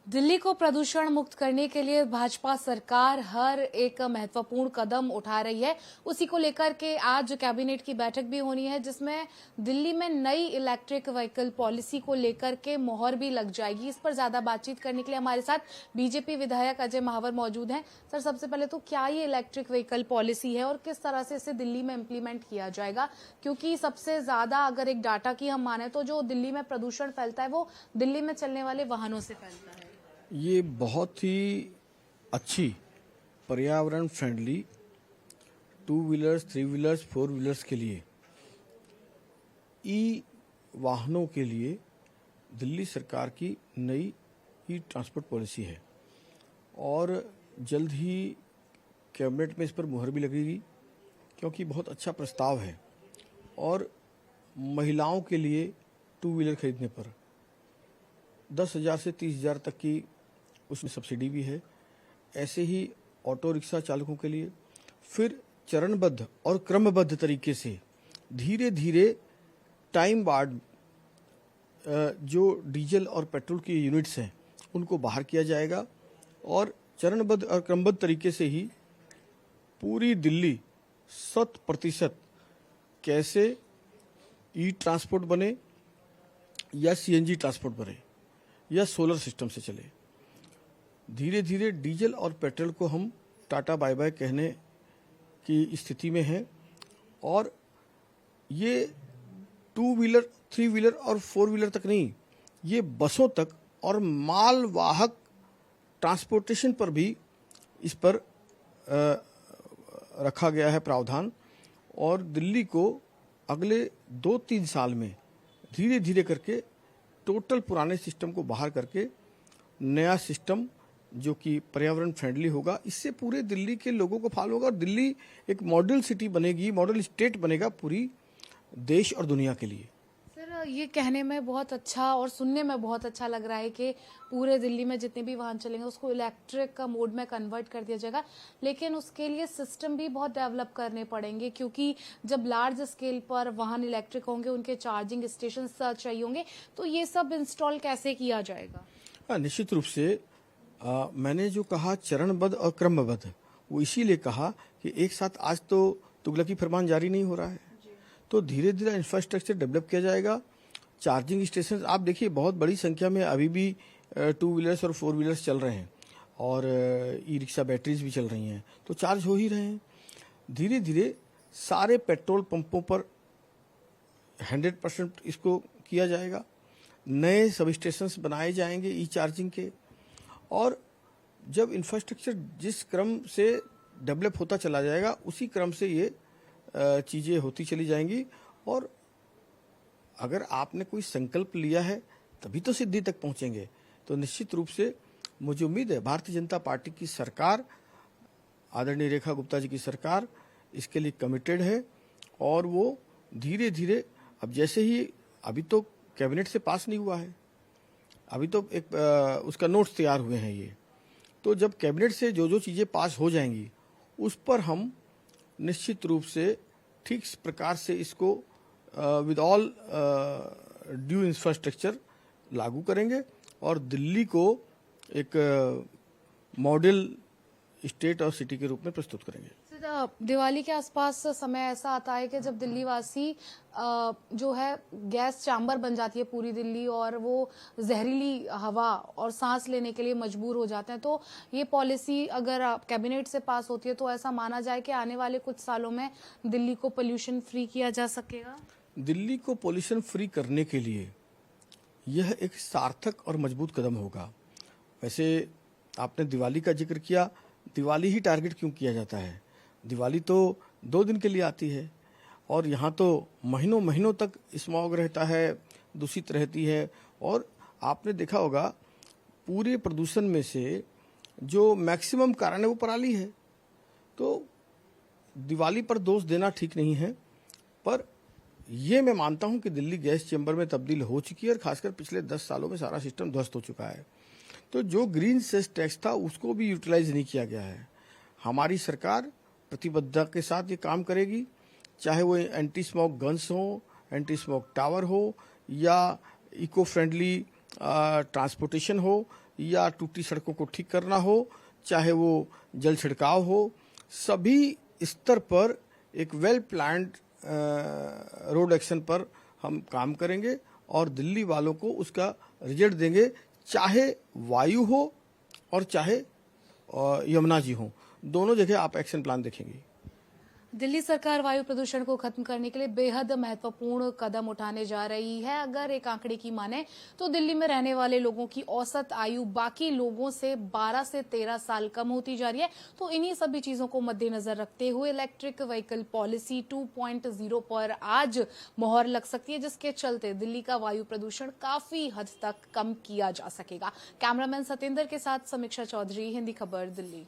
दिल्ली को प्रदूषण मुक्त करने के लिए भाजपा सरकार हर एक महत्वपूर्ण कदम उठा रही है। उसी को लेकर के आज कैबिनेट की बैठक भी होनी है, जिसमें दिल्ली में नई इलेक्ट्रिक व्हीकल पॉलिसी को लेकर के मोहर भी लग जाएगी। इस पर ज्यादा बातचीत करने के लिए हमारे साथ बीजेपी विधायक अजय महावर मौजूद हैं। सर, सबसे पहले तो क्या ये इलेक्ट्रिक व्हीकल पॉलिसी है और किस तरह से इसे दिल्ली में इम्प्लीमेंट किया जाएगा? क्योंकि सबसे ज्यादा अगर एक डाटा की हम माने तो जो दिल्ली में प्रदूषण फैलता है वो दिल्ली में चलने वाले वाहनों से फैलता है। ये बहुत ही अच्छी पर्यावरण फ्रेंडली 2 व्हीलर्स, 3 व्हीलर्स, 4 व्हीलर्स के लिए ई वाहनों के लिए दिल्ली सरकार की नई ई ट्रांसपोर्ट पॉलिसी है और जल्द ही कैबिनेट में इस पर मुहर भी लगेगी, क्योंकि बहुत अच्छा प्रस्ताव है। और महिलाओं के लिए 2 व्हीलर खरीदने पर 10,000 से 30,000 तक की उसमें सब्सिडी भी है। ऐसे ही ऑटो रिक्शा चालकों के लिए फिर चरणबद्ध और क्रमबद्ध तरीके से धीरे धीरे टाइम बार्ड जो डीजल और पेट्रोल की यूनिट्स हैं उनको बाहर किया जाएगा और चरणबद्ध और क्रमबद्ध तरीके से ही पूरी दिल्ली 100% कैसे ई ट्रांसपोर्ट बने या सीएनजी ट्रांसपोर्ट बने या सोलर सिस्टम से चले। धीरे धीरे डीजल और पेट्रोल को हम टाटा बाय बाय कहने की स्थिति में हैं और ये 2 व्हीलर, 3 व्हीलर और 4 व्हीलर तक नहीं, ये बसों तक और माल वाहक ट्रांसपोर्टेशन पर भी इस पर रखा गया है प्रावधान। और दिल्ली को अगले 2-3 साल में धीरे धीरे करके टोटल पुराने सिस्टम को बाहर करके नया सिस्टम जो कि पर्यावरण फ्रेंडली होगा, इससे पूरे दिल्ली के लोगों को फायदा होगा और दिल्ली एक मॉडल सिटी बनेगी, मॉडल स्टेट बनेगा पूरी देश और दुनिया के लिए। सर, ये कहने में बहुत अच्छा और सुनने में बहुत अच्छा लग रहा है कि पूरे दिल्ली में जितने भी वाहन चलेंगे उसको इलेक्ट्रिक का मोड में कन्वर्ट कर दिया जाएगा, लेकिन उसके लिए सिस्टम भी बहुत डेवलप करने पड़ेंगे, क्योंकि जब लार्ज स्केल पर वाहन इलेक्ट्रिक होंगे उनके चार्जिंग स्टेशन चाहिए होंगे, तो ये सब इंस्टॉल कैसे किया जाएगा? निश्चित रूप से मैंने जो कहा चरणबद्ध और क्रमबद्ध, वो इसीलिए कहा कि एक साथ आज तो तुगलकी फरमान जारी नहीं हो रहा है, तो धीरे धीरे इंफ्रास्ट्रक्चर डेवलप किया जाएगा। चार्जिंग स्टेशन आप देखिए बहुत बड़ी संख्या में अभी भी 2 व्हीलर्स और 4 व्हीलर्स चल रहे हैं और ई रिक्शा बैटरीज भी चल रही हैं, तो चार्ज हो ही रहे हैं। धीरे धीरे सारे पेट्रोल पंपों पर 100% इसको किया जाएगा। नए सब स्टेशंस बनाए जाएंगे ई चार्जिंग के, और जब इंफ्रास्ट्रक्चर जिस क्रम से डेवलप होता चला जाएगा उसी क्रम से ये चीज़ें होती चली जाएंगी। और अगर आपने कोई संकल्प लिया है तभी तो सिद्धि तक पहुंचेंगे। तो निश्चित रूप से मुझे उम्मीद है भारतीय जनता पार्टी की सरकार, आदरणीय रेखा गुप्ता जी की सरकार इसके लिए कमिटेड है और वो धीरे धीरे, अब जैसे ही अभी तो कैबिनेट से पास नहीं हुआ है, अभी तो एक उसका नोट्स तैयार हुए हैं ये, तो जब कैबिनेट से जो जो चीज़ें पास हो जाएंगी उस पर हम निश्चित रूप से ठीक प्रकार से इसको विद ऑल ड्यू इंफ्रास्ट्रक्चर लागू करेंगे और दिल्ली को एक मॉडल स्टेट और सिटी के रूप में प्रस्तुत करेंगे। दिवाली के आसपास समय ऐसा आता है कि जब दिल्ली वासी जो है गैस चैम्बर बन जाती है पूरी दिल्ली, और वो जहरीली हवा और सांस लेने के लिए मजबूर हो जाते हैं। तो ये पॉलिसी अगर कैबिनेट से पास होती है तो ऐसा माना जाए कि आने वाले कुछ सालों में दिल्ली को पोल्यूशन फ्री किया जा सकेगा। दिल्ली को पोल्यूशन फ्री करने के लिए यह एक सार्थक और मजबूत कदम होगा। वैसे आपने दिवाली का जिक्र किया, दिवाली ही टारगेट क्यों किया जाता है? दिवाली तो 2 दिन के लिए आती है और यहाँ तो महीनों महीनों तक स्मॉग रहता है, दूषित रहती है। और आपने देखा होगा पूरे प्रदूषण में से जो मैक्सिमम कारण है वो पराली है। तो दिवाली पर दोष देना ठीक नहीं है, पर ये मैं मानता हूँ कि दिल्ली गैस चैम्बर में तब्दील हो चुकी है और खासकर पिछले 10 सालों में सारा सिस्टम ध्वस्त हो चुका है। तो जो ग्रीन सेस टैक्स था उसको भी यूटिलाइज नहीं किया गया है। हमारी सरकार प्रतिबद्धता के साथ ये काम करेगी, चाहे वो एंटी स्मोक गन्स हो, एंटी स्मोक टावर हो या इको फ्रेंडली ट्रांसपोर्टेशन हो या टूटी सड़कों को ठीक करना हो, चाहे वो जल छिड़काव हो, सभी स्तर पर एक वेल प्लान्ड रोड एक्शन पर हम काम करेंगे और दिल्ली वालों को उसका रिजल्ट देंगे, चाहे वायु हो और चाहे यमुना जी हो, दोनों जगह आप एक्शन प्लान देखेंगे। दिल्ली सरकार वायु प्रदूषण को खत्म करने के लिए बेहद महत्वपूर्ण कदम उठाने जा रही है। अगर एक आंकड़े की माने तो दिल्ली में रहने वाले लोगों की औसत आयु बाकी लोगों से 12 से 13 साल कम होती जा रही है। तो इन्हीं सभी चीजों को मद्देनजर रखते हुए इलेक्ट्रिक व्हीकल पॉलिसी 2.0 पर आज मोहर लग सकती है, जिसके चलते दिल्ली का वायु प्रदूषण काफी हद तक कम किया जा सकेगा। कैमरामैन सत्येंद्र के साथ समीक्षा चौधरी, हिंदी खबर, दिल्ली।